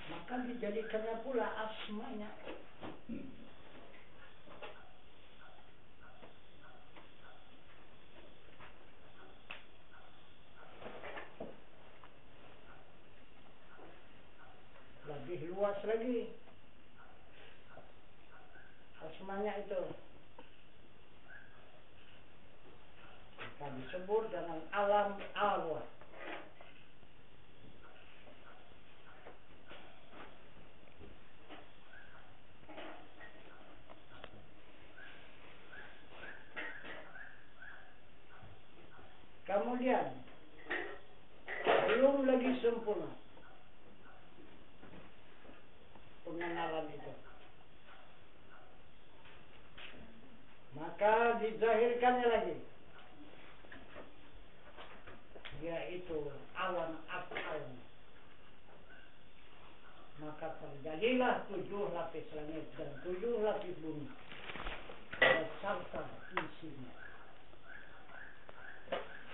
Maka dijadikannya pula asmanya. Lebih luas lagi asmanya itu. Maka disebut dengan alam arwah. Kemudian belum lagi sempurna pengenalan itu, maka dizahirkannya lagi, yaitu alam af'al. Maka terjadilah 7 lapis langit dan 7 lapis bumi beserta isinya.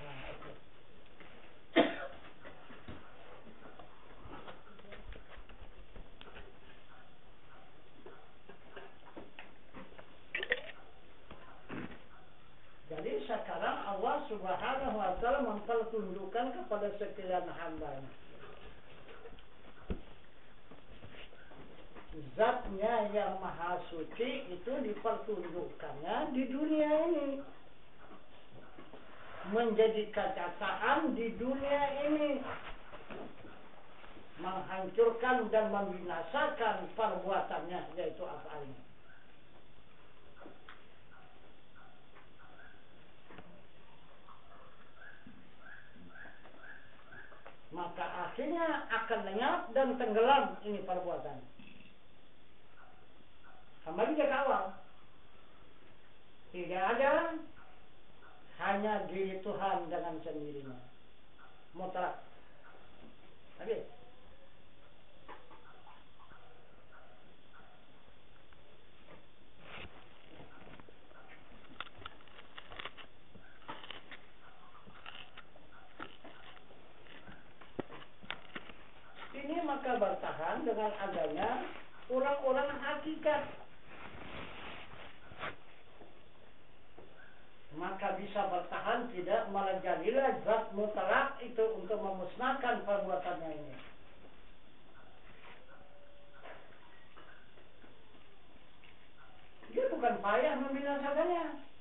Nah, itu. Jadi sekarang Allah Subhanahu wa ta'ala mempertunjukkan kepada sekalian hamba-Nya zatnya yang maha suci itu dipertunjukkannya di dunia ini, menjadi kenyataan di dunia ini, menghancurkan dan membinasakan perbuatannya, yaitu af'alnya. Maka akhirnya akan lenyap dan tenggelam ini perbuatan. Kembali ke awal. Tidak ada, hanya diri Tuhan dengan sendirinya. Mutlak. Habis. Ini maka bertahan dengan adanya orang-orang hakikat. Maka bisa bertahan tidak malah jadilah zat mutlak itu untuk memusnahkan perbuatannya ini. Dia bukan payah membinasakannya.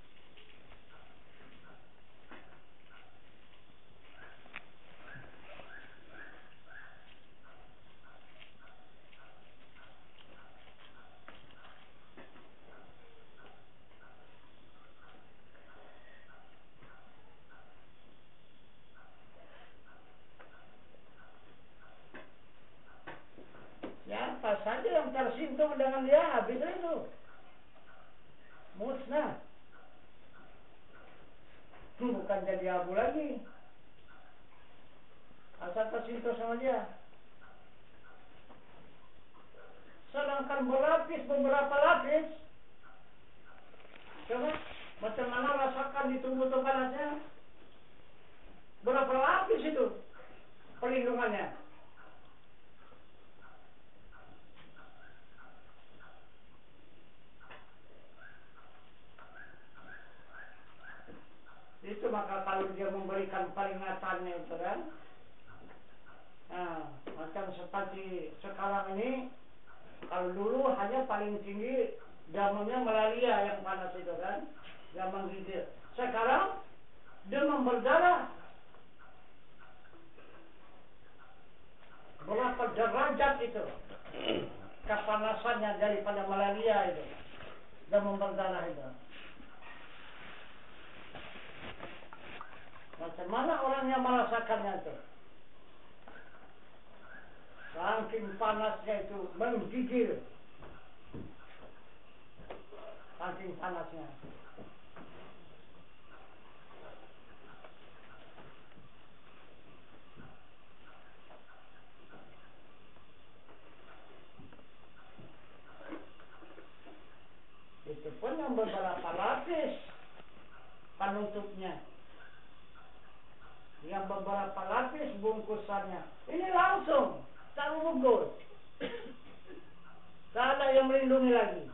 Apa saja yang tersentuh dengan dia habis itu musnah, bukan jadi abu lagi asal tersentuh sama dia. Sedangkan berlapis beberapa lapis, coba macam mana rasakan di tubuh panasnya, berapa lapis itu perlindungannya. Itu maka kalau dia memberikan peringatannya itu kan, nah, macam seperti sekarang ini, kalau dulu hanya paling tinggi zamannya malaria yang panas itu kan, zaman gigil. Sekarang demam berdarah, berapa derajat itu kepanasannya daripada malaria itu, demam berdarah itu. Macam mana orangnya merasakannya itu? Saking panasnya itu menggigil, saking panasnya. Itu pun yang beberapa lapis penutupnya, yang beberapa lapis bungkusannya. Ini langsung, tak bungkus. Tak ada yang melindungi lagi.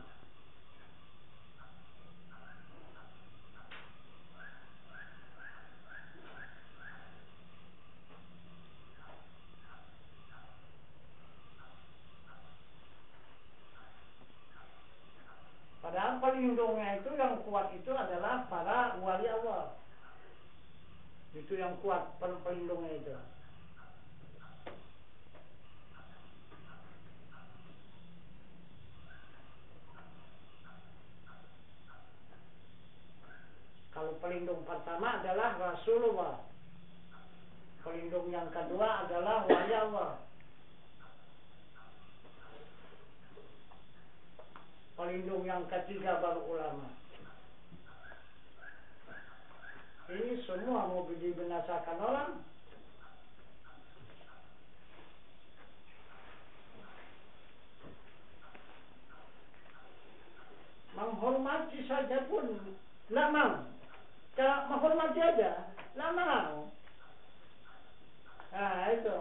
Padahal pelindungnya itu yang kuat itu adalah para wali Allah. Itu yang kuat pelindungnya itu. Kalau pelindung pertama adalah Rasulullah. Pelindung yang kedua adalah wali Allah. Pelindung yang ketiga baru ulama. Ini semua mau dibinasakan orang. Menghormati saja pun tidak mau. Cara menghormati aja tidak mau. Nah itu.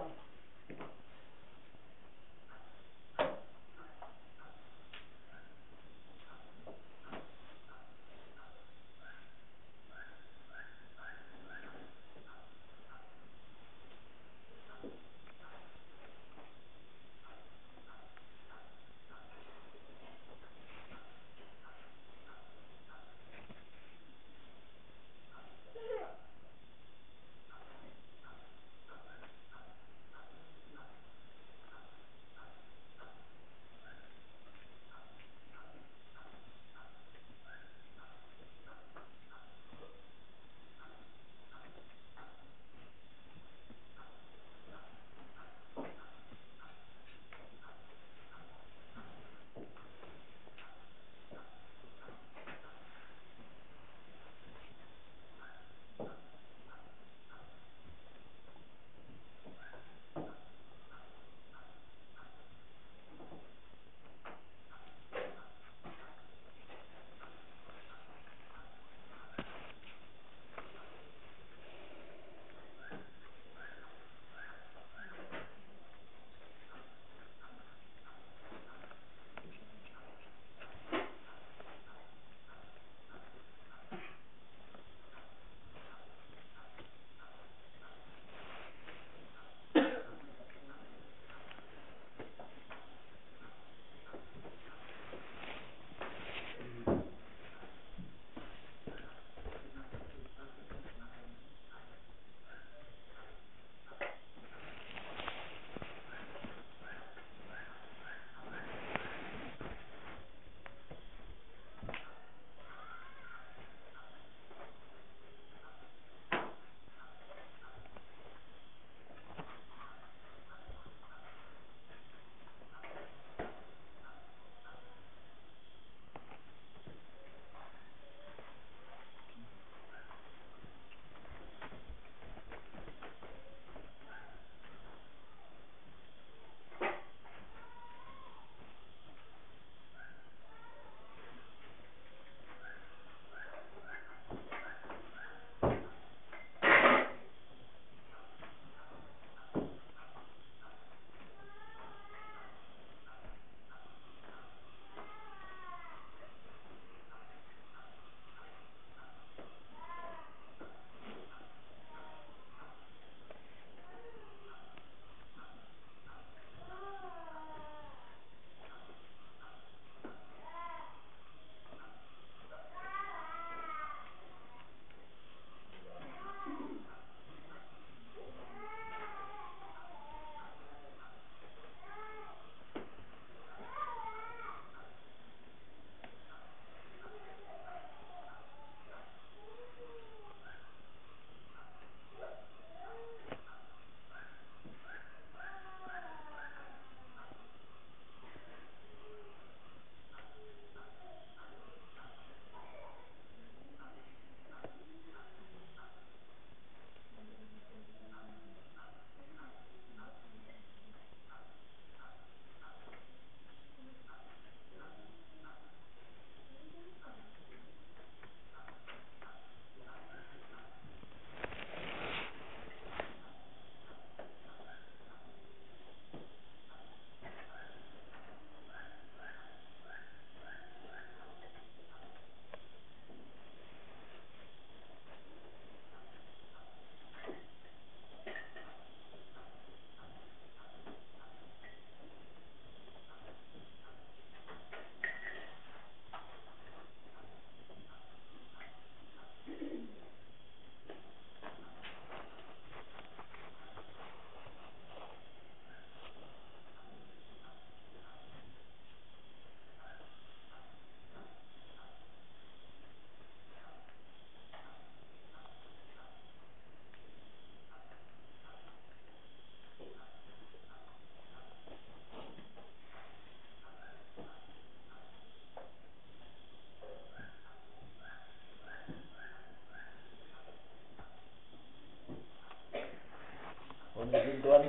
Mungkin Tuhan,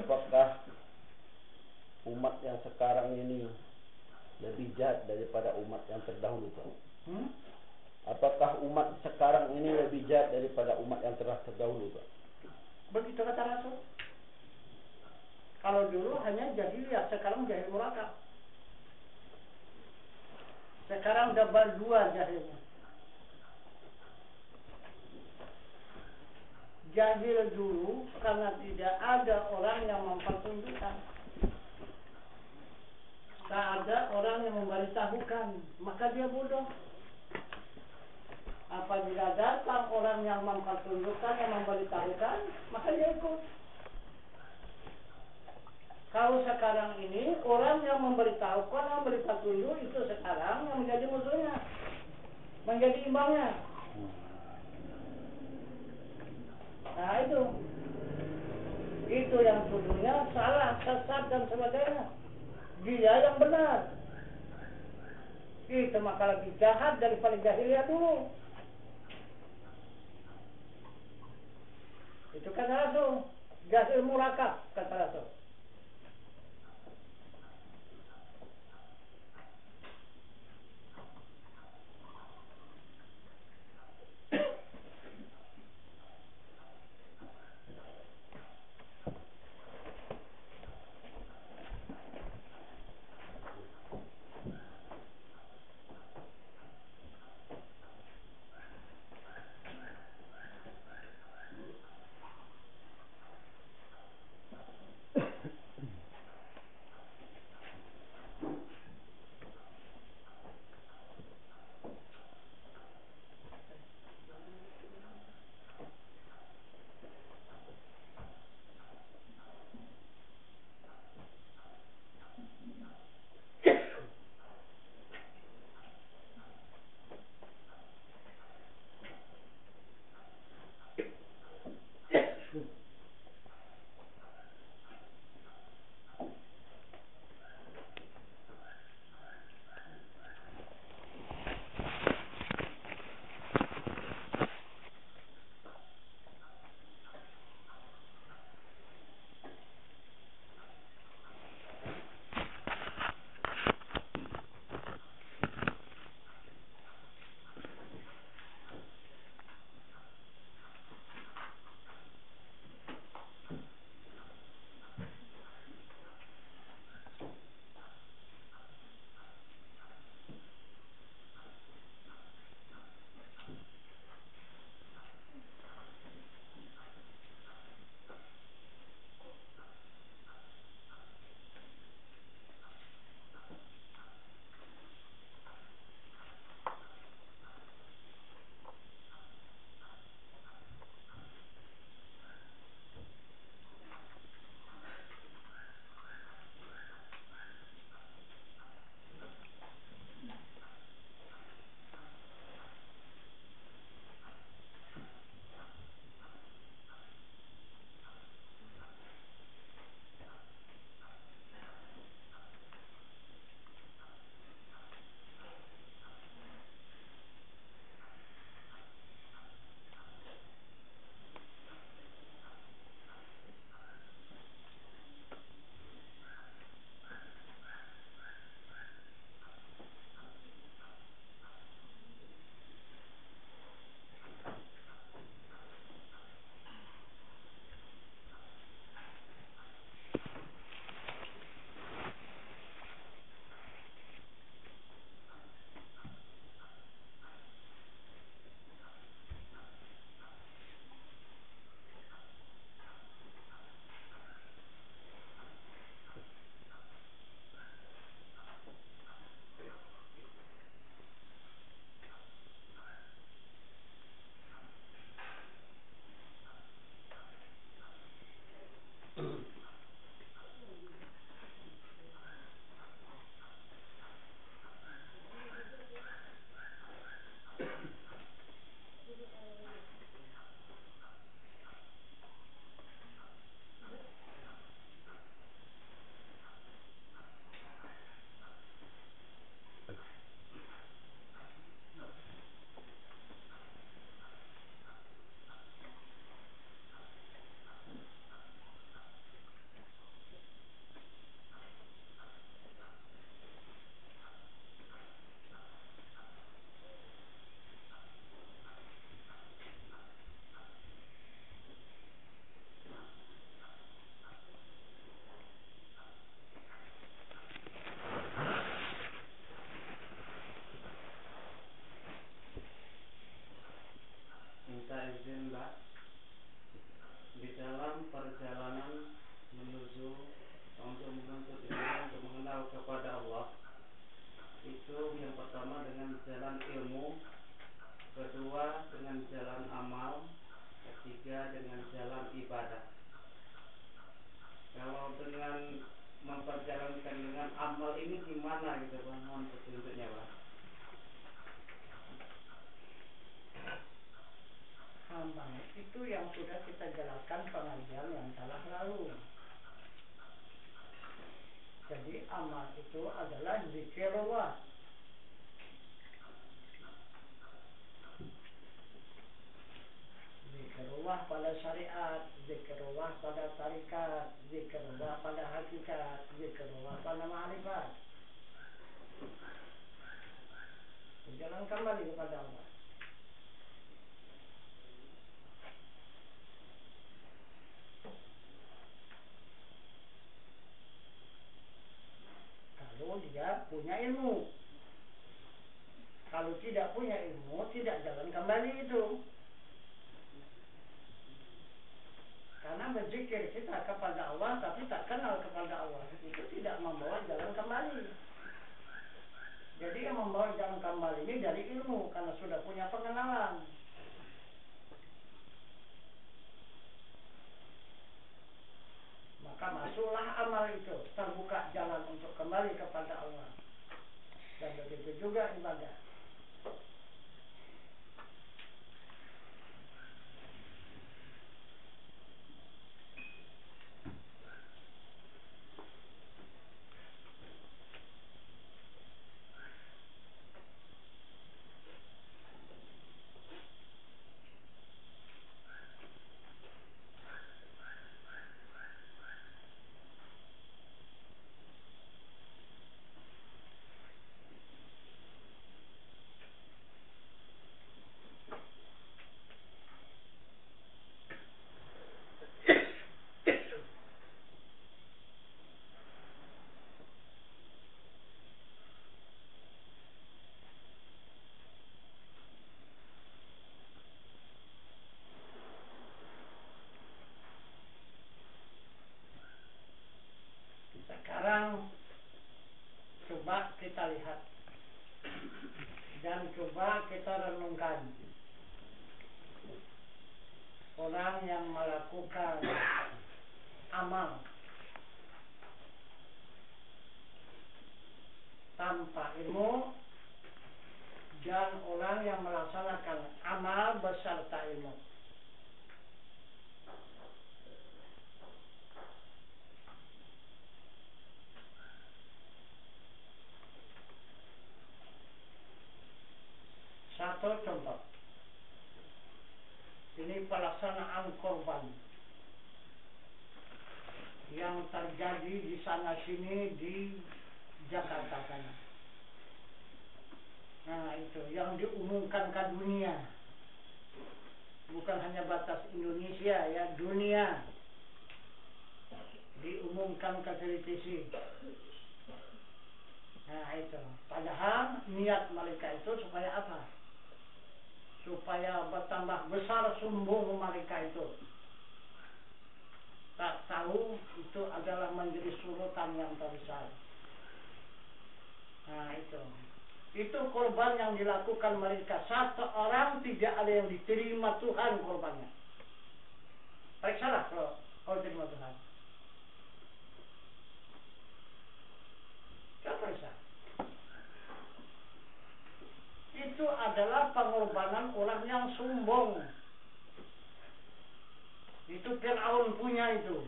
apakah umat yang sekarang ini lebih jahat daripada umat yang terdahulu Tuhan? Apakah umat sekarang ini lebih jahat daripada umat yang telah terdahulu Tuhan? Begitu kata Rasul. Kalau dulu hanya jahiliyah, sekarang jahil murakab. Sekarang double dua jahilnya. Jahil dulu karena tidak ada orang yang mempertunjukkan. Tak ada orang yang memberitahukan, maka dia bodoh. Apabila datang orang yang mempertunjukkan, yang memberitahukan, maka dia ikut. Kalau sekarang ini orang yang memberitahukan, yang memberitahu itu sekarang yang menjadi musuhnya, menjadi imbangnya. Nah itu yang tuduhnya salah, sesat dan sebagainya. Dia yang benar. Itu maka lebih jahat daripada jahiliyah dulu. Itu kata Rasul, jahil murakab kata Rasul. juga dengan jalan ibadah. Kalau dengan memperjalankan dengan amal ini gimana gitu Pak? Mohon petunjuknya Pak. Amal itu yang sudah kita jelaskan pengajian yang telah lalu. Jadi amal itu adalah zikrullah. Zikrullah pada syariat, zikrullah pada tarikat, zikrullah pada hakikat, zikrullah pada ma'rifat. Berjalan kembali kepada Allah. Kalau dia punya ilmu. Kalau tidak punya ilmu, tidak jalan kembali itu. Karena berzikir kita kepada Allah tapi tak kenal kepada Allah, itu tidak membawa jalan kembali. Jadi yang membawa jalan kembali ini dari ilmu, karena sudah punya pengenalan. Maka masuklah amal itu, terbuka jalan untuk kembali kepada Allah. Dan begitu juga ibadah. Sekarang coba kita lihat dan coba kita renungkan orang yang melakukan amal tanpa ilmu dan orang yang melaksanakan amal beserta ilmu. Satu contoh, ini pelaksanaan korban yang terjadi di sana sini di Jakarta sana. Nah itu yang diumumkan ke dunia, bukan hanya batas Indonesia ya, dunia diumumkan ke televisi. Nah itu, padahal niat mereka itu supaya apa? Supaya bertambah besar sombong mereka itu. Tak tahu itu adalah menjadi surutan yang terbesar. Nah itu korban yang dilakukan mereka. Satu orang tidak ada yang diterima Tuhan korbannya. Periksalah kalau terima Tuhan. Coba periksa. Itu adalah pengorbanan orang yang sombong. Itu Fir'aun punya itu.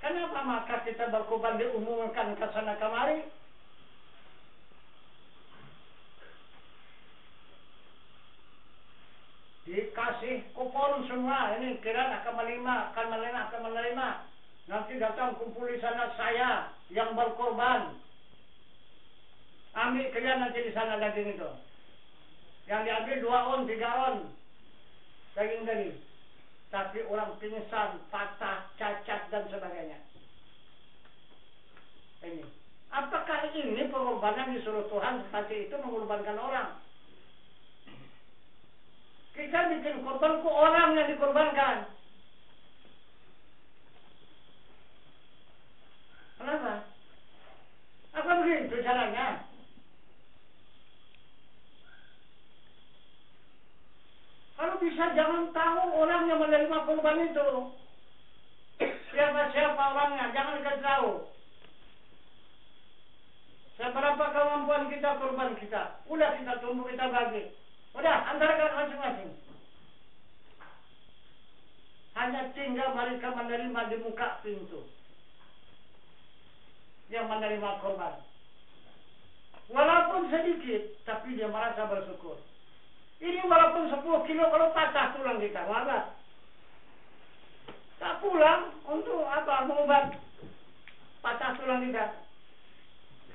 Kenapa maka kita berkorban diumumkan ke sana kemari? Dikasih kupon semua, ini kira akan menerima. Nanti datang kumpul di sana saya yang berkorban. Ambil kalian nanti di sana daging itu. Yang diambil 2 on, 3 on daging. Tapi orang pingsan, patah, cacat dan sebagainya. Ini. Apakah ini pengorbanan disuruh Tuhan seperti itu mengorbankan orang? Kita bikin korban ke orang yang dikorbankan. Kenapa? Apa begitu caranya? Kalau bisa jangan tahu orang yang menerima kurban itu. Siapa-siapa orangnya, jangan dikasih tahu. Seberapa kemampuan kita, kurban kita. Udah kita tunggu, kita bagi. Udah, antarkan masing-masing. Hanya tinggal mereka menerima di muka pintu. Yang menerima kurban. Walaupun sedikit, tapi dia merasa bersyukur. Ini walaupun 10 kilo, kalau patah tulang kita, malah. Tak pulang untuk apa? Mengobat patah tulang kita.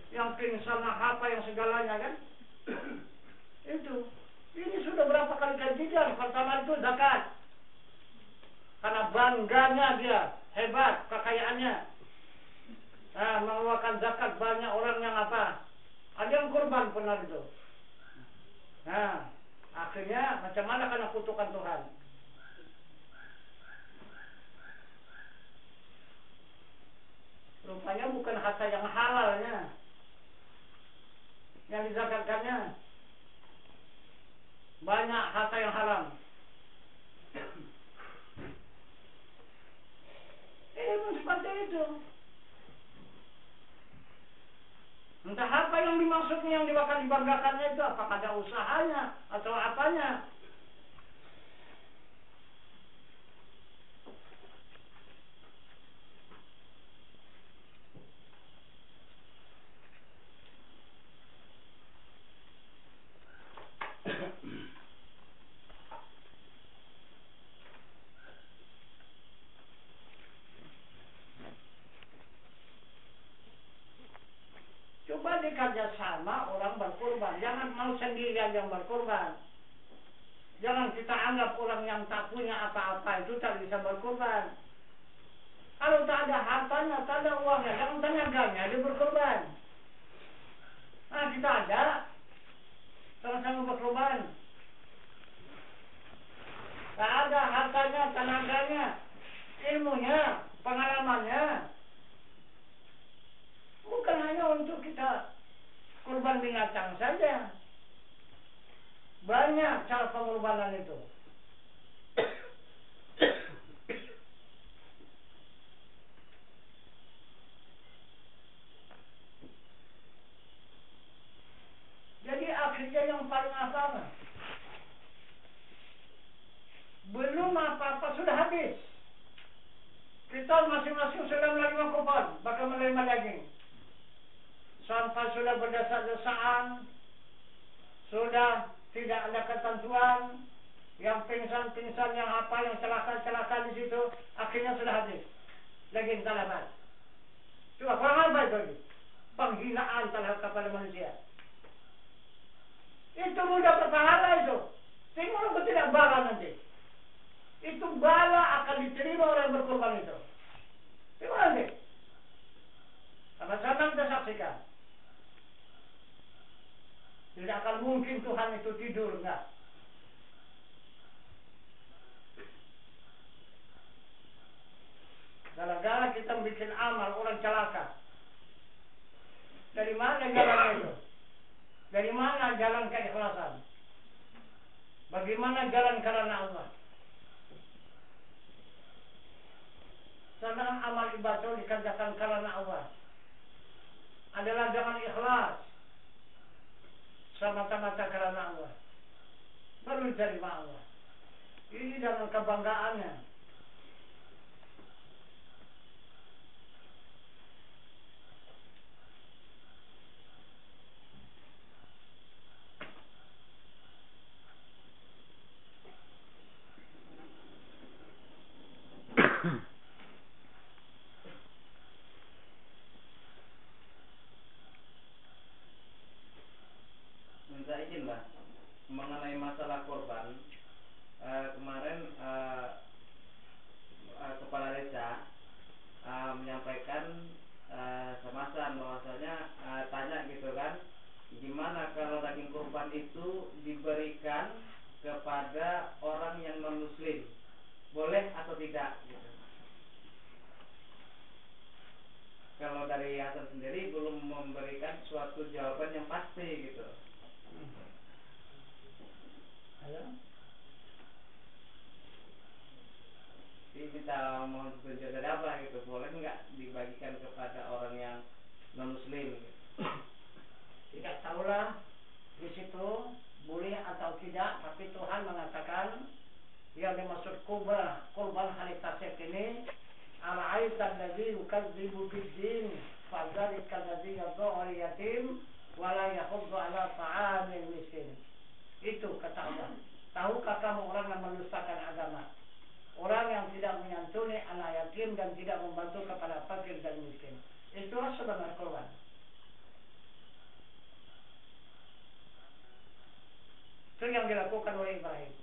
Yang pingsan, apa yang segalanya kan? Itu. Ini sudah berapa kali kajian. Pertama itu zakat. Karena bangganya dia, hebat kekayaannya. Nah, mengeluarkan zakat banyak orang yang apa? Ada yang kurban benar itu. Nah, akhirnya macam mana kena kutukan Tuhan? Rupanya bukan harta yang halalnya yang dizakatkannya. Banyak harta yang haram. Seperti itu. Entah apa yang dimaksudnya, yang bakal dibanggakannya itu. Apakah ada usahanya atau apanya. Coba dikerja sama orang berkorban. Jangan mau sendirian yang berkorban. Jangan kita anggap orang yang tak punya apa-apa itu tak bisa berkorban. Kalau tak ada hartanya, tak ada uangnya, jangan tenaganya dia berkorban. Nah, kita ada sama-sama berkorban. Tak ada hartanya, tenaganya, ilmunya, pengalamannya. Bukan hanya untuk kita kurban binatang saja. Banyak cara pengorbanan itu. Jadi akhirnya yang paling apa? Belum apa-apa sudah habis. Kita masing-masing sudah menerima kurban, bakal menerima daging. Sampai sudah berdesak-desaan, sudah tidak ada ketentuan, yang pingsan-pingsan, yang apa, yang celaka-celaka di situ, akhirnya sudah habis. Daging talabat. Coba kurang apa itu? Penghinaan terhadap kepada manusia. Itu mudah berpahala itu. Sehingga orang tidak bala nanti. Itu bala akan diterima orang yang berkorban itu. Gimana nih? Sama-sama kita saksikan. Tidak akan mungkin Tuhan itu tidur, enggak. Gara-gara kita bikin amal orang celaka. Dari mana jalannya itu? Dari mana jalan keikhlasan? Bagaimana jalan karena Allah? Sedangkan amal ibadah dikerjakan karena Allah adalah dengan ikhlas, semata-mata karena Allah, baru diterima Allah. Ini dengan kebanggaannya. Minta izin Mbak, mengenai masalah korban, kemarin kepala desa menyampaikan kemasan bahwasanya tanya gitu kan, gimana kalau daging kurban itu diberikan kepada orang yang non muslim, boleh atau tidak gitu. kalau dari Hasan sendiri belum memberikan suatu jawaban yang pasti gitu. Ayo. Jadi minta mohon petunjuk dari apa gitu, boleh nggak dibagikan kepada orang yang non muslim gitu. Tidak tahulah di situ boleh atau tidak, tapi Tuhan mengatakan yang dimaksud kurban hari tasyrik ini ara'aita alladzi yukadzibu bid-din fadzalika alladzi yad'u al-yatim wa la yahuddu 'ala ta'amil miskin. Itu kata Allah. Tahukah kamu orang yang mendustakan agama? Orang yang tidak menyantuni anak yatim dan tidak membantu kepada fakir dan miskin. Itulah sebenarnya kurban. Itu yang dilakukan oleh Ibrahim.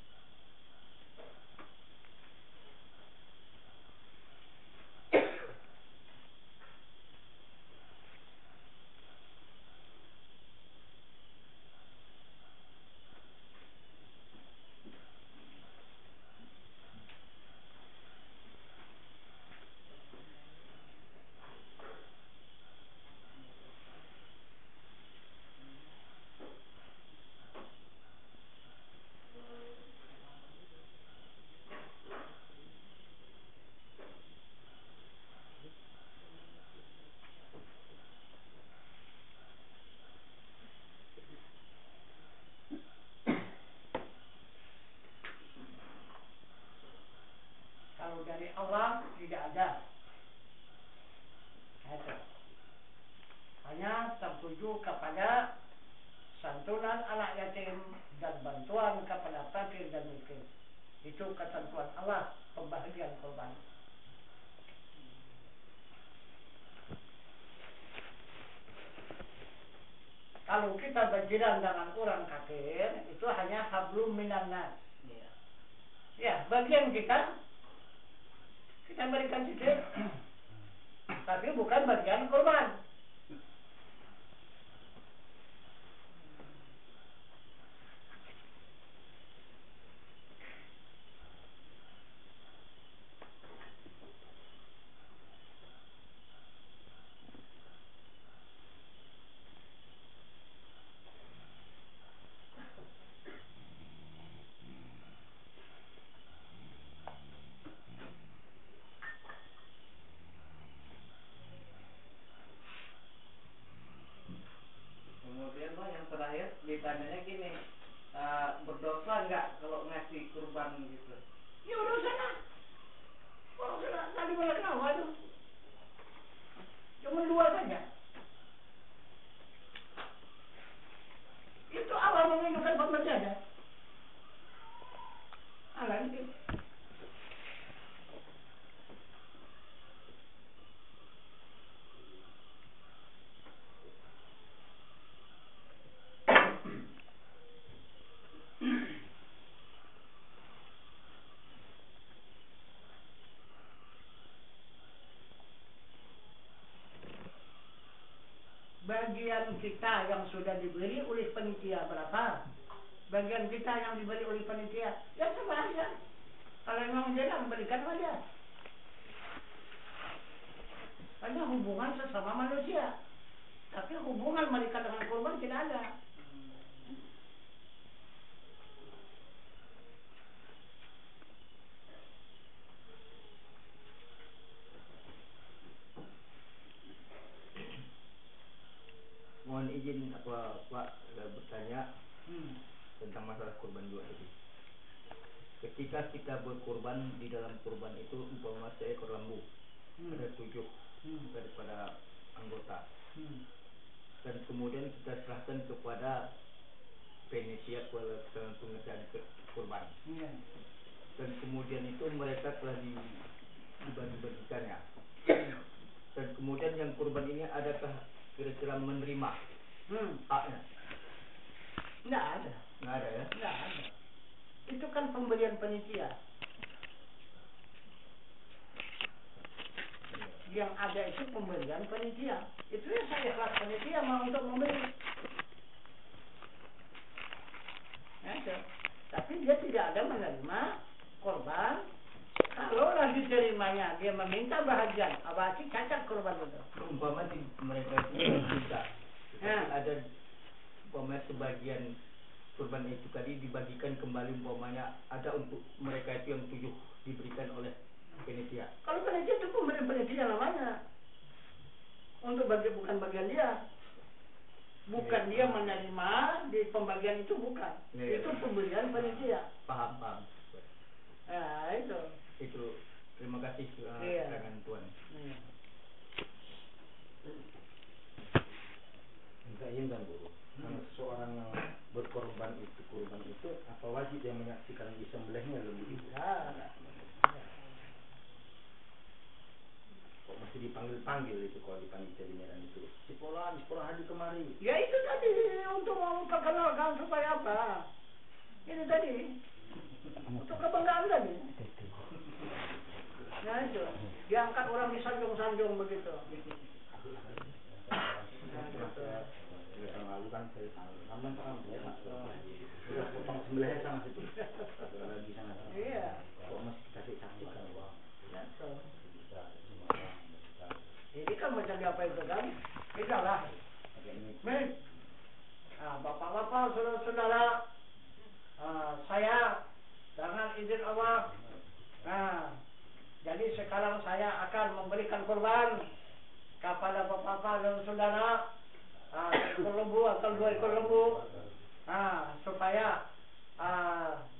Kalau dari Allah tidak ada. Itu. Hanya tertuju kepada santunan anak yatim dan bantuan kepada fakir dan miskin. Itu ketentuan Allah pembagian korban. Kalau kita berjiran dengan orang kafir, itu hanya hablum minan nas. Ya, bagian kita berikan sedikit, tapi bukan bagian korban. Kemudian Pak yang terakhir ditanyanya gini, berdosa nggak kalau ngasih kurban gitu? Ya udah sana. Oh, sudah tadi malah kenapa itu? Cuma 2 saja. Itu Allah menunjukkan pembacanya. Allah itu. Bagian kita yang sudah diberi oleh panitia berapa? Bagian kita yang diberi oleh panitia, ya sama aja. Kalau memang dia memberikan aja. Hanya hubungan sesama manusia. Tapi hubungan mereka dengan korban tidak ada. Mohon izin apa Pak bertanya tentang masalah kurban juga tadi. Ketika kita berkurban, di dalam kurban itu umpama seekor lembu, ada 7 daripada anggota, dan kemudian kita serahkan kepada penitia dalam pengerjaan kurban, dan kemudian itu mereka telah dibagi-bagikannya, dan kemudian yang kurban ini adakah kira-kira menerima haknya? Tidak ada. Nggak ada ya? Tidak ada. Itu kan pemberian panitia. Yang ada itu pemberian panitia. Itu yang saya ikhlas panitia mau untuk memberi. Ada. Tapi dia tidak ada menerima korban. Kalau lagi diterimanya, dia meminta bahagian, berarti cacat kurban itu. Umpama mereka itu tidak, tetapi ada umpama sebagian kurban itu tadi dibagikan kembali, umpamanya ada untuk mereka itu yang 7 diberikan oleh panitia. Kalau panitia itu pemberian panitia namanya, untuk bukan bagian dia. Bukan dia menerima di pembagian itu, bukan. Itu pemberian panitia. Paham. Nah, itu. Terima kasih keterangan Tuan. Minta izin kan guru. Kalau seseorang yang berkorban itu, apa wajib dia menyaksikan disembelihnya lembu itu? Kok masih dipanggil itu kalau di panitia di Medan itu? Sekolah hadir kemari. Ya itu tadi untuk memperkenalkan supaya apa? Ini tadi untuk kebanggaan tadi. Nah itu diangkat orang disanjung-sanjung begitu. Tahun lalu kan saya sudah potong sembelihnya sana situ. Lagi sana. Iya. Kok masih kasih saksikan? Ya, so. Ini kan macam apa itu kan? Itulah. Nih, bapak-bapak, saudara-saudara, saya dengan izin Allah, jadi sekarang saya akan memberikan kurban kepada bapak-bapak dan saudara, ekor lembu atau 2 ekor lembu, supaya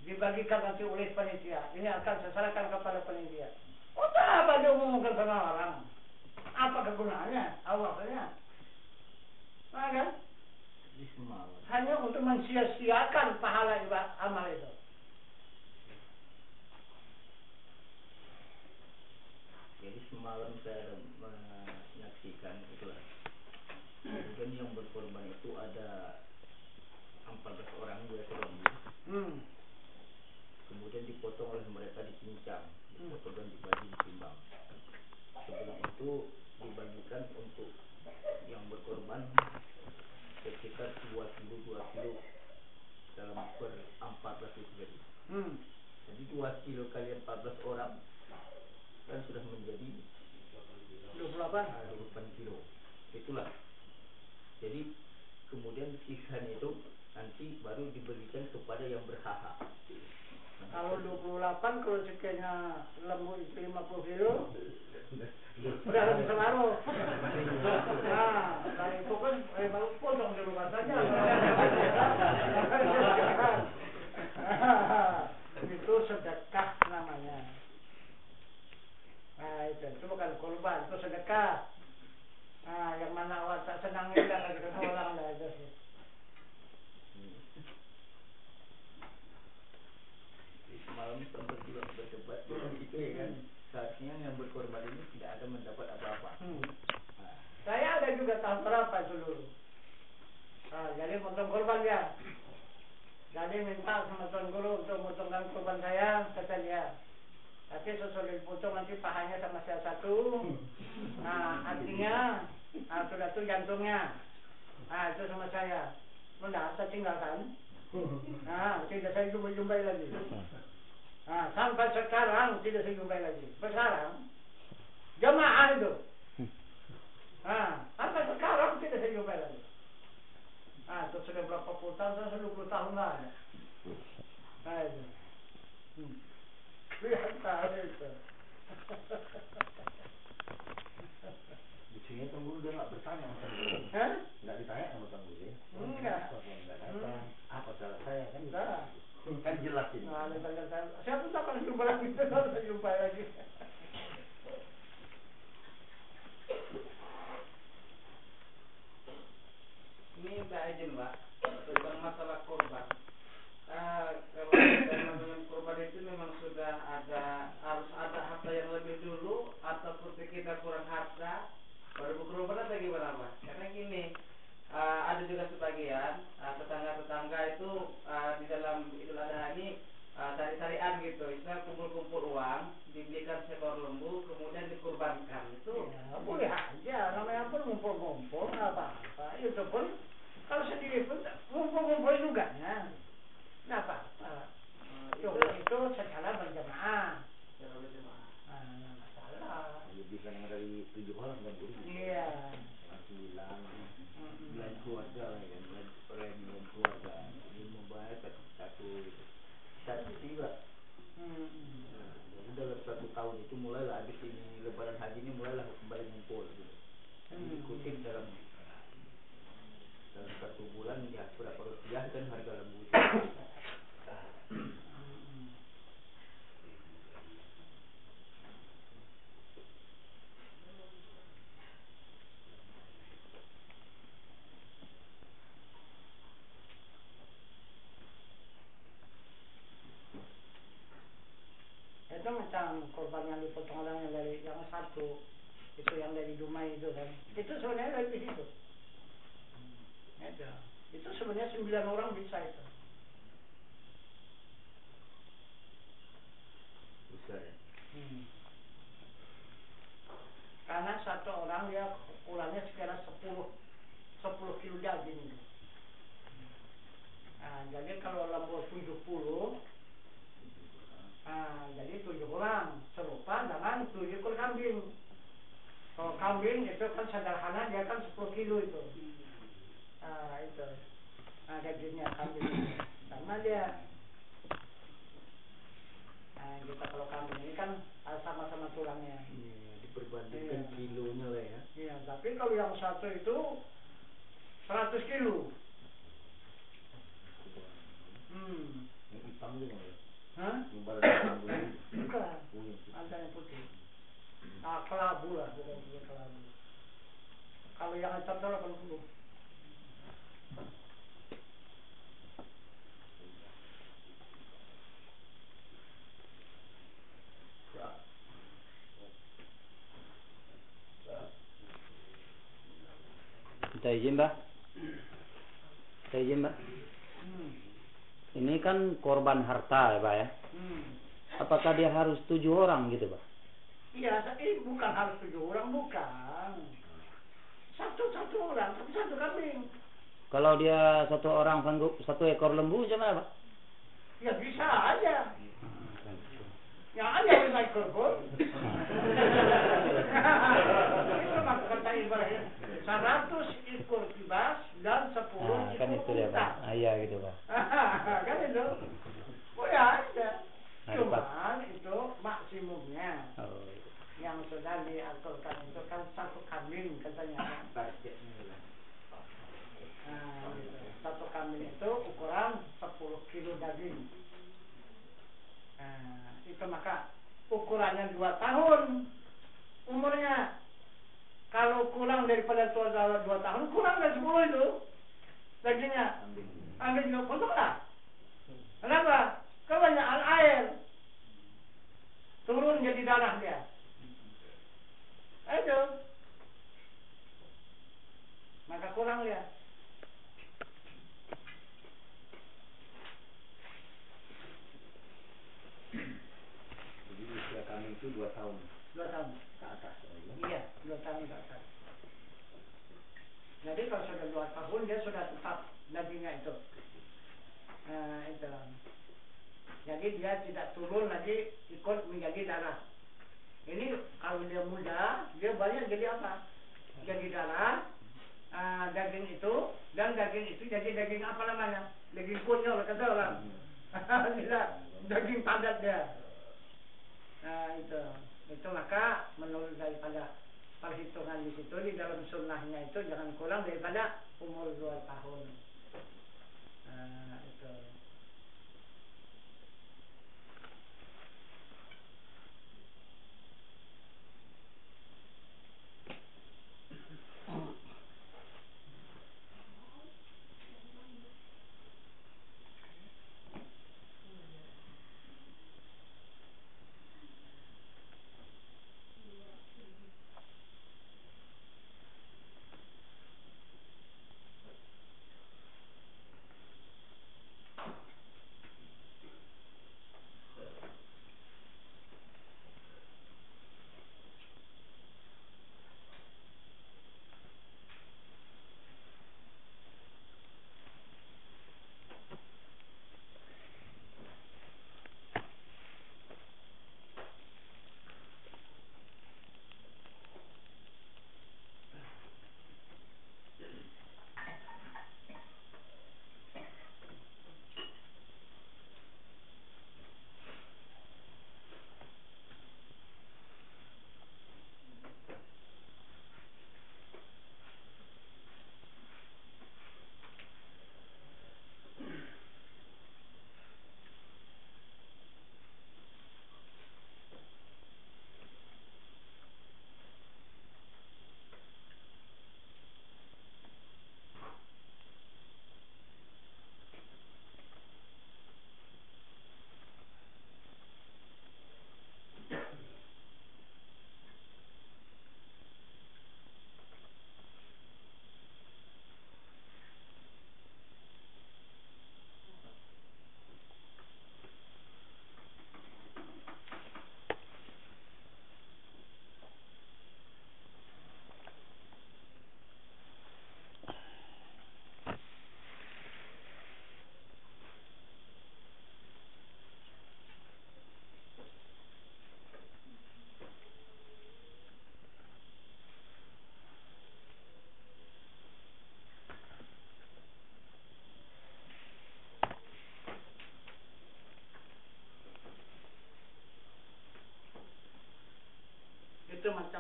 dibagikan nanti oleh panitia. Ini akan saya serahkan kepada panitia. Untuk apa dia umumkan sama orang? Apa kegunaannya? Awalnya, kan? Hanya untuk mensia-siakan pahala ibadah amal itu. Jadi semalam saya menyaksikan itulah. Kemudian yang berkorban itu ada 14 orang, 2 ekor lembu. Kemudian dipotong oleh mereka, dicincang, dipotong dan dibagi, ditimbang. Sebelum itu dibagikan untuk yang berkorban sekitar 2 kilo dalam per 14 itu jadi. Jadi 2 kilo kali 14 orang kan sudah menjadi 28 kilo. Itulah. Jadi kemudian sisanya itu nanti baru diberikan kepada yang berhak. Kalau 28, kalau sekiannya lembu itu 50 kilo, udah habis separuh. Dari itu kan baru potong di rumah saja. Itu sedekah namanya. Itu bukan kurban, itu sedekah. Yang mana awak tak senang juga bagi orang lah itu sih. Semalam sempat juga berdebat itu ya kan, seharusnya yang berkorban ini tidak ada mendapat apa-apa. Saya ada juga tahap berapa dulu. Jadi potong korban ya. Jadi minta sama Tuan Guru untuk memotongkan korban saya, kata dia. Tapi sesudah dipotong nanti pahanya sama saya satu. Hatinya, sudah itu jantungnya. Itu sama saya. Mudah, saya tinggalkan. Tidak saya jumpai lagi. Sampai sekarang tidak saya jumpai lagi. Sekarang jemaah itu. Sampai sekarang tidak saya jumpai lagi. Itu sudah berapa puluh tahun, sudah 20 tahun lah. Itu. Lihat itu. Lucunya Tuan Guru dia nggak bertanya sama Tuan Guru. Nggak ditanya sama Tuan Guru. Enggak. Apa salah saya kan? Enggak. Kan jelas ini. Saya pun tak akan jumpa lagi. Saya jumpa lagi. Ini minta izin Pak tentang masalah korban. Kalau dengan korban itu memang sudah harus ada harta yang lebih dulu, ataupun kita kurang harta baru berkorban atau gimana Pak? Karena gini, ada juga sebagian tetangga-tetangga itu di dalam Idul Adha ini tarik-tarian gitu, istilah kumpul-kumpul uang, dibelikan seekor lembu, kemudian dikurbankan. Itu ya, boleh aja, namanya pun ngumpul-ngumpul, nggak apa-apa. Itu pun kalau sendiri pun ngumpul-ngumpul juga ya, nggak apa-apa. Itu secara berjamaah. itu mulailah habis ini Lebaran haji ini mulailah kembali ngumpul gitu. Dikutip dalam 1 bulan ya berapa rupiah dan harga lembu itu. Itu macam korban yang dipotong orang yang dari yang satu itu yang dari Dumai itu kan, itu sebenarnya lebih itu. Itu sebenarnya 9 orang bisa itu. Besar ya. Karena satu orang dia ukurnya sekira 10 kilo daging itu. Nah, jadi kalau lembu 70, jadi 7 orang serupa dengan 7 ekor kambing. Kalau kambing itu kan sederhana dia kan 10 kilo itu. Itu dagingnya kambing itu. Sama dia. Kita kalau kambing ini kan sama-sama tulangnya. Diperbandingkan kilonya lah ya. Iya, tapi kalau yang satu itu 100 kilo. Yang hitam juga ya. Hah? Yang baru hitam dulu. Bukan. Ada yang putih. Kelabu lah, bukan kelabu. Kalau yang hitam itu 80. Kita izin, Mbak. Ini kan korban harta ya, Pak ya. Apakah dia harus 7 orang gitu, Pak? Iya, tapi bukan harus 7 orang, bukan. Satu orang, tapi satu kambing. Kalau dia 1 orang sanggup 1 ekor lembu gimana, Pak? Ya bisa aja. Ya ada 5 ekor pun. Itu maka kata ibaratnya 100 ekor kibas dan 10 ekor kan itu dia, Pak. Iya gitu, Pak. Kan itu. Oh ya ada. Nah, Cuman itu maksimumnya. Oh. Yang sudah diaturkan itu kan 1 kambing katanya. Targetnya. Gitu. 1 kambing itu ukuran 10 kilo daging. Itu maka ukurannya 2 tahun umurnya. Kalau kurang daripada 2 tahun, kurang dari 10 itu dagingnya. Ambil juga potong lah. Kenapa? Kebanyakan air turun jadi darah dia. Itu maka kurang dia. Jadi usia kami itu 2 tahun. 2 tahun Ke atas. Iya, 2 tahun ke atas. Jadi kalau sudah 2 tahun dia sudah tetap dagingnya itu. Itu. Jadi dia tidak turun lagi ikut menjadi darah. Ini kalau dia muda, dia banyak jadi apa? Jadi darah, daging itu, dan daging itu jadi daging apa namanya? Daging konyol kata orang. Tidak, daging padat dia. Itu maka menurut daripada perhitungan di situ di dalam sunnahnya itu jangan kurang daripada umur 2 tahun. Itu.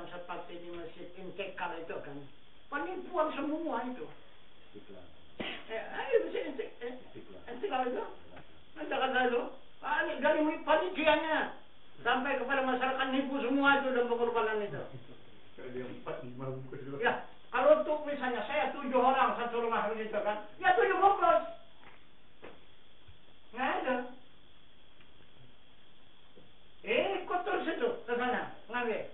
macam seperti di Masjid Intikal itu kan. Penipuan semua itu. Istiqlal. Masjid Intikal itu. Jakarta itu. Dari panitianya sampai kepada masyarakat nipu semua itu dan pengorbanan itu. Ya, kalau tuh misalnya saya 7 orang satu rumah begitu kan, ya 7 bungkus. Nggak ada. Ikut terus itu ke sana, ngambil.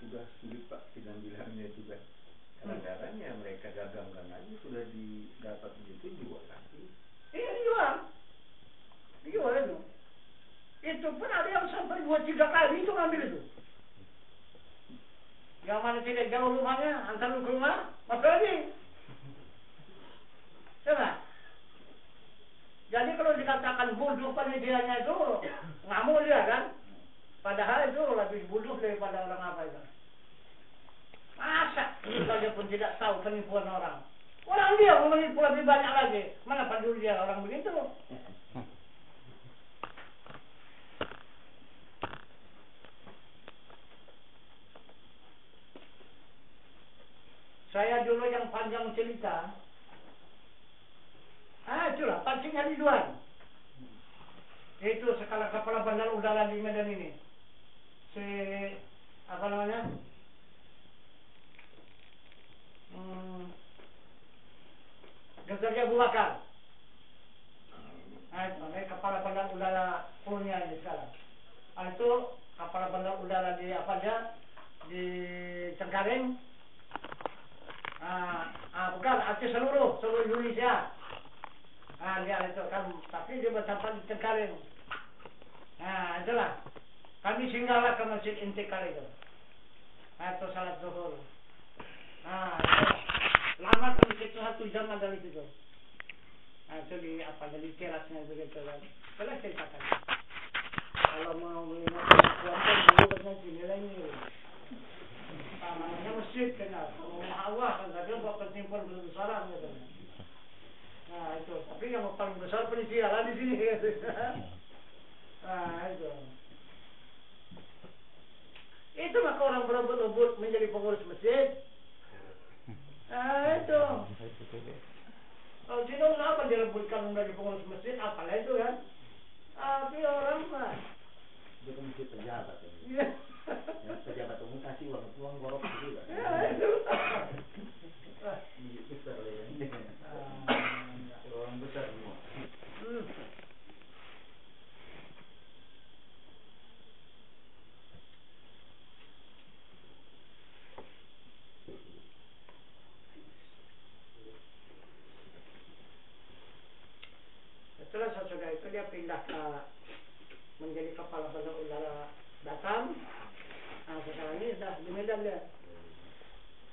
Sudah sulit Pak dengan bilangnya juga. Kadang-kadang ya mereka dagangkan aja sudah didapat begitu jual lagi. Iya dijual itu. Itu pun ada yang sampai 2-3 kali itu ngambil itu. Yang mana tidak jauh rumahnya, antar lu ke rumah, masuk lagi. Coba. Jadi kalau dikatakan bodoh panitianya itu, ngamuk dia kan. Padahal itu lebih bodoh daripada orang apa itu. Masa saja pun tidak tahu penipuan orang. Orang dia menipu lebih banyak lagi. Mana peduli dia orang begitu. Saya dulu yang panjang cerita. Itulah pancingnya di Duan. Itu skala kepala bandar udara di Medan ini. Apa namanya? Ghazali Abu Bakar. Itu kepala bandar udara Purnia ini sekarang. Itu kepala bandar udara di apa aja? Di Cengkareng. Bukan, arti seluruh Indonesia. Dia itu kan, tapi dia bertempat di Cengkareng. Itulah. Kami singgahlah ke Masjid Intikal itu. Itu salat zuhur. Lama kami situ 1 jam ada di situ. Itu di apa? Di terasnya begitu kan. Boleh ceritakan. Kalau mau melihat puasa dulu kan dinilai ini. Namanya masjid kenal. Kalau Allah kan tadi buat pensimpan belum salam gitu. Itu. Tapi yang paling besar penisialan di sini. Itu. Itu maka orang berebut-rebut menjadi pengurus masjid. Itu. Kalau tidak kenapa direbutkan menjadi pengurus masjid? Apalah itu kan? Tapi orang mah. Dia kan mesti pejabat. Iya. Yang pejabat umum kasih uang gorok juga. Itu. Besar ya. Orang besar semua. Setelah sesudah itu dia pindah ke menjadi kepala bandar udara Batam. Sekarang ini sudah di Medan dia.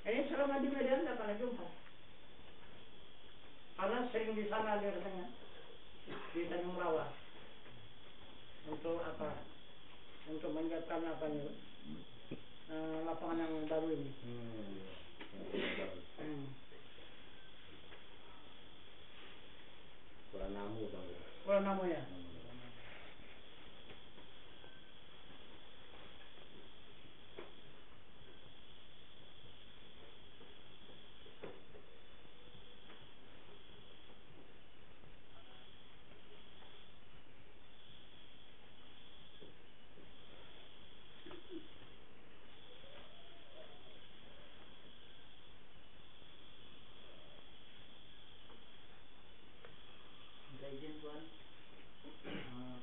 Ini selama di Medan tidak pernah jumpa. Karena sering di sana dia katanya di Tanjung Rawa. Untuk apa? Untuk menyiapkan apa nih? Lapangan yang baru ini. Kuala Namu ya.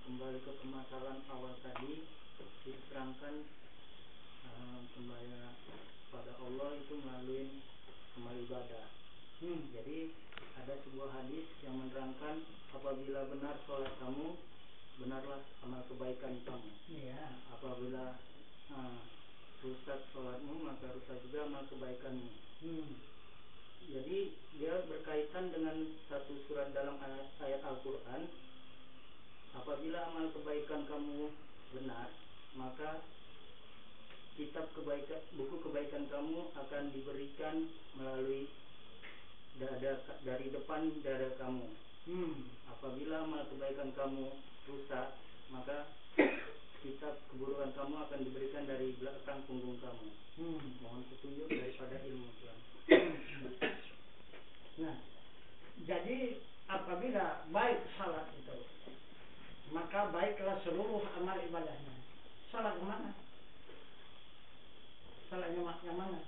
Kembali ke permasalahan awal tadi, diterangkan kembali pada Allah itu melalui amal ibadah. Jadi ada sebuah hadis yang menerangkan apabila benar sholat kamu, benarlah amal kebaikan kamu. Apabila rusak sholatmu, maka rusak juga amal kebaikanmu. Jadi dia berkaitan dengan satu surat dalam ayat Al-Quran. Apabila amal kebaikan kamu benar, maka kitab kebaikan, buku kebaikan kamu akan diberikan melalui dari depan dada kamu. Apabila amal kebaikan kamu rusak, maka kitab keburukan kamu akan diberikan dari belakang punggung kamu. Mohon petunjuk daripada ilmu Tuhan. Nah, jadi apabila baik salat itu, maka baiklah seluruh amal ibadahnya. Salat yang mana? Salat yang mana?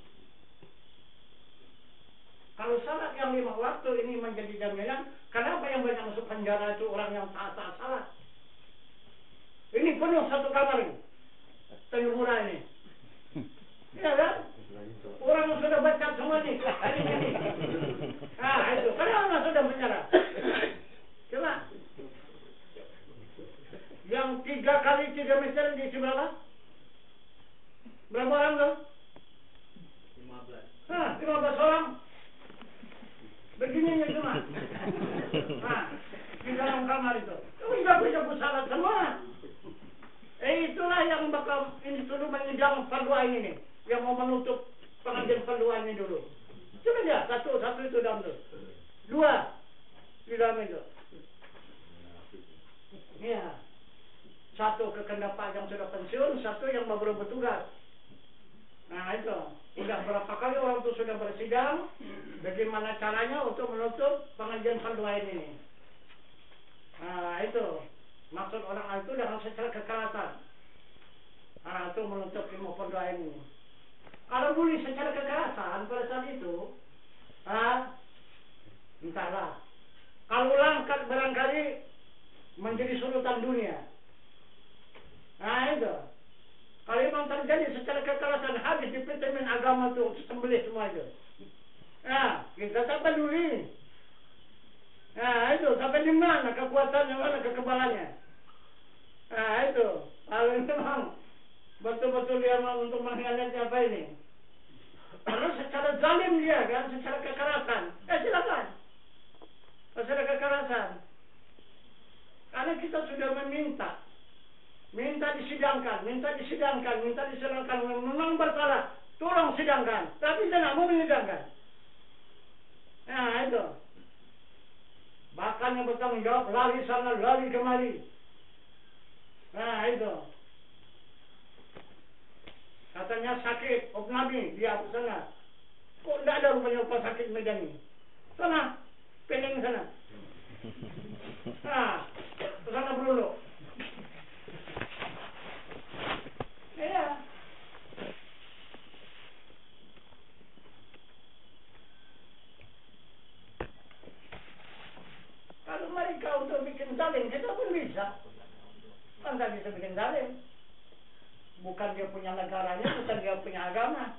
Kalau salat yang 5 waktu ini menjadi jaminan, kenapa yang banyak masuk penjara itu orang yang taat salat? Ini penuh satu kamar ini, Tanjung ini. Iya kan? Orang sudah baca semua nih hari ini. Nah itu, kenapa sudah penjara? Coba. Yang 3 kali 3 meter di sebelah berapa orang tuh? 15. 15 orang. Begini ya cuma. Nah, di dalam kamar itu. Sudah bisa salat semua. Itulah yang bakal ini dulu menyidang fardu ain ini, yang mau menutup pengajian fardu ain ini dulu. Coba dia, satu itu dalam itu, 2 di dalam itu. Iya, 1 kekendapan yang sudah pensiun, 1 yang baru bertugas. Nah itu, udah berapa kali orang itu sudah bersidang, bagaimana caranya untuk menutup pengajian fardu ain ini. Nah itu. Maksud orang itu dengan secara kekerasan. Nah, itu menutup ilmu fardu ain ini. Kalau boleh secara kekerasan pada saat itu, entahlah. Kalau langkat barangkali menjadi sorotan dunia. Nah itu. Kalau memang terjadi secara kekerasan, habis dipitemin agama itu sembelih semua itu. Nah, kita tak peduli. Nah itu, sampai di mana kekuatannya, mana kekebalannya. Nah itu, kalau memang betul-betul dia mau untuk mengkhianati apa ini. Kalau secara zalim dia kan, secara kekerasan, silakan. Secara kekerasan. Karena kita sudah minta disidangkan, memang bersalah, tolong sidangkan, tapi tidak mau menyidangkan. Nah itu. Bahkan yang bertanggung jawab lari sana, lari kemari. Nah itu. Katanya sakit, opnami dia ke sana. Kok tidak ada rupanya rumah sakit Medan ini? Sana, Penang sana. Nah, ke sana beruluk. Iya. Kalau mereka untuk bikin zalim, kita pun bisa. Kan tak bisa bikin zalim. Bukan dia punya negaranya, bukan dia punya agama.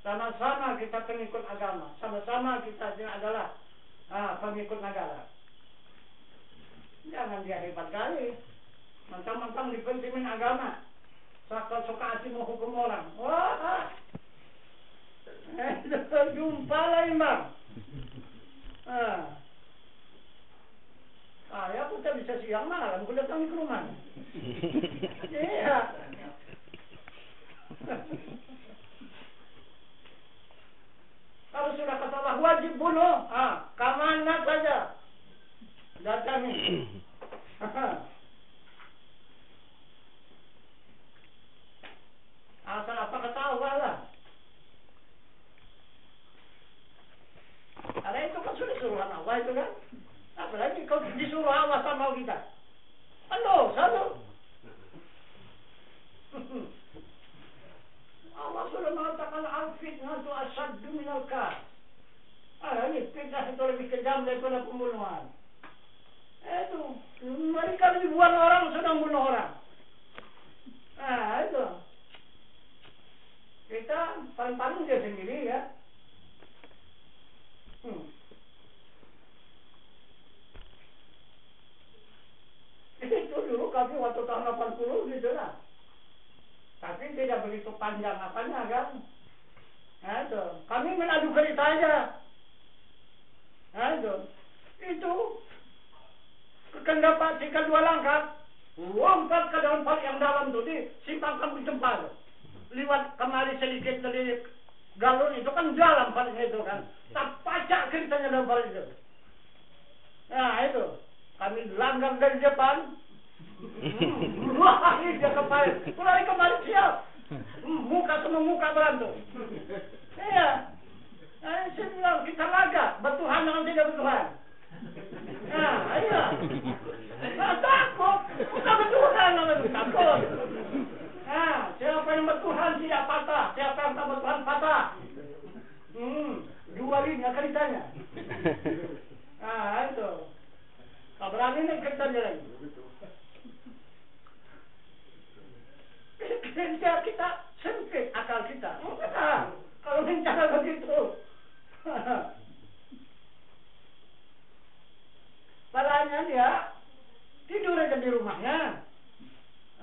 Sama-sama kita pengikut agama. Sama-sama kita adalah pengikut negara. Jangan dia hebat kali. Mentang-mentang dipentingin agama. Suka hati menghukum orang. Wah, jumpa lah imam. Ya kita bisa siang malam, aku datang ke rumah. Iya. Kalau sudah kata Allah wajib bunuh, kemana saja datangi. Asal apa kata Allah lah. Karena itu kan sudah suruhan Allah itu kan. Apalagi kalau disuruh Allah sama kita. Halo, satu. Allah sudah mengatakan al-fitnah itu asyaddu minal qatl. Ini fitnah itu lebih kejam daripada pembunuhan. Itu mereka ribuan orang sedang bunuh orang. Itu. Kita paling-paling dia sendiri ya. Itu dulu kami waktu tahun 80 gitu lah. Tapi tidak begitu panjang apanya kan. Nah itu. Kami mengadu cerita aja. Nah itu. Kekendapan tinggal 2 langkah. Lompat ke dalam paling yang dalam tuh. Di simpang kampung tempat. Liwat kemari sedikit dari galon itu kan dalam paling itu kan. Tak pacak ceritanya dalam paling itu. Nah itu. Kami langgar dari depan, Wah, ini dia kemarin. Lari kemarin siap. Muka sama muka berantem. Iya. Saya bilang kita laga. Bertuhan dengan tidak bertuhan. Nah, iya. Nah, takut. Bukan bertuhan namanya takut. Nah, siapa yang bertuhan tidak patah. Siapa yang tak bertuhan patah. Dua ini akan ditanya. Nah, itu. Tak berani nih kita jalan. Kita sempit akal kita. Enggak. Kalau bicara begitu. Palanya dia tidur aja di rumahnya.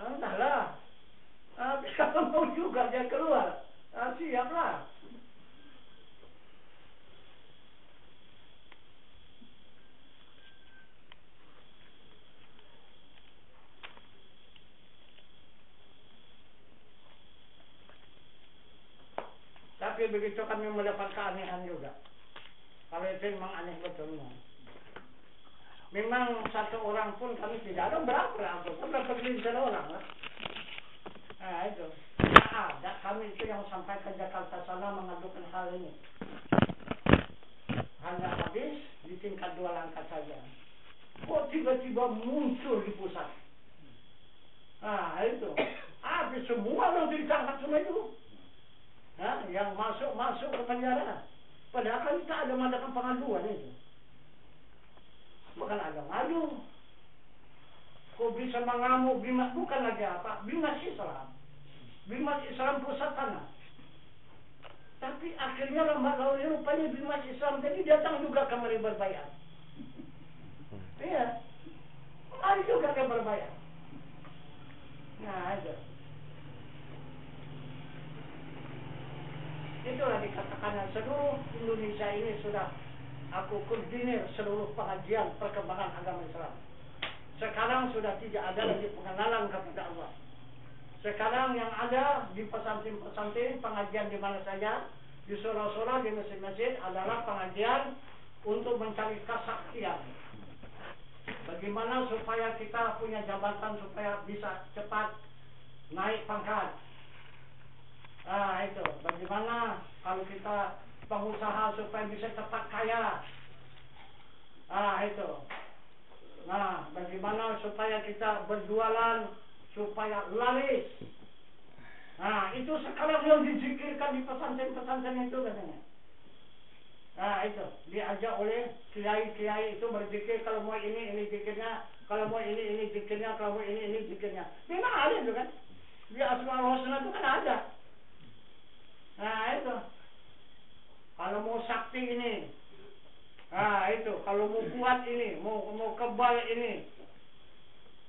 Entahlah. Tapi kalau mau juga dia keluar. Siaplah. Tapi begitu kami mendapat keanehan juga. Kalau itu memang aneh betul. Memang satu orang pun kami tidak ada berapa ribuan orang lah. Nah itu. Nah, ada kami itu yang sampai ke Jakarta sana mengadukan hal ini. Hanya habis di tingkat 2 langkah saja. Kok tiba-tiba muncul di pusat. Nah itu. Habis semua orang ditangkap semua itu. Nah, yang masuk ke penjara. Padahal kan kita ada mengadakan pengaduan itu. Bukan ada ngadu. Kok bisa mengamuk Bimas bukan lagi apa? Bimas Islam. Bimas Islam pusat tanah. Tapi akhirnya lambat laun rupanya Bimas Islam tadi datang juga kemari berbayar. Iya. Mari juga dia berbayar. Nah, itu. Itulah dikatakan seluruh Indonesia ini sudah aku koordinir seluruh pengajian perkembangan agama Islam. Sekarang sudah tidak ada lagi pengenalan kepada Allah. Sekarang yang ada di pesantren-pesantren, pengajian di mana saja, di surau-surau, di masjid-masjid adalah pengajian untuk mencari kesaktian. Bagaimana supaya kita punya jabatan supaya bisa cepat naik pangkat. Nah itu, bagaimana kalau kita pengusaha supaya bisa cepat kaya. Nah itu. Nah, bagaimana supaya kita berjualan supaya laris. Nah, itu sekarang yang dizikirkan di pesantren-pesantren itu katanya. Nah, itu diajak oleh kiai-kiai itu berzikir kalau mau ini zikirnya, kalau mau ini zikirnya, kalau mau ini zikirnya. Memang ada itu kan? Di Asmaul Husna itu kan ada. Nah, itu. Kalau mau sakti ini. Nah, itu. Kalau mau kuat ini, mau kebal ini.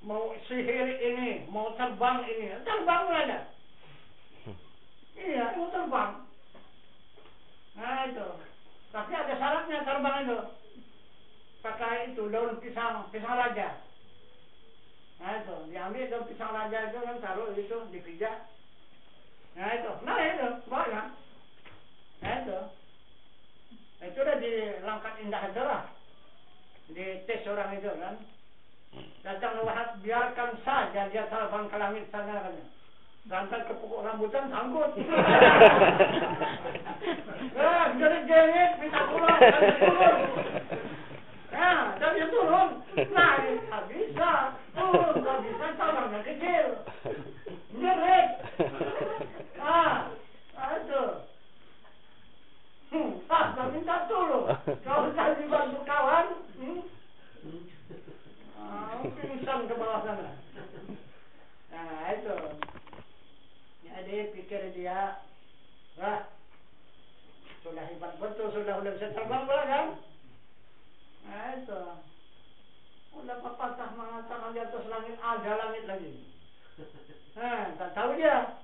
Mau sihir ini, mau terbang ini. Terbang ada. Iya, mau terbang. Nah, itu. Tapi ada syaratnya terbang itu. Pakai itu daun pisang raja. Nah, itu. Diambil daun pisang raja itu kan taruh itu dipijak. Nah, itu. Nah, itu. Banyak. Nah, itu. Itu udah di Langkat Indah aja lah. Di tes orang itu kan. Datang Wahab, biarkan saja dia terbang ke langit sana kan. Lantas ke pokok rambutan sangkut. Nah, jerit-jerit minta tolong, turun. Nah, dan dia turun. Nah, tak bisa. Turun, tak bisa, cabangnya kecil. Jerit. Itu. Tak minta tolong. Kalau tak dibantu kawan, pingsan ke bawah sana. Nah, itu. Jadi pikir dia, wah, sudah hebat betul, sudah bisa terbang pula kan? Nah, itu. Udah pepatah mengatakan di atas langit ada langit lagi. Nah, tak tahu dia.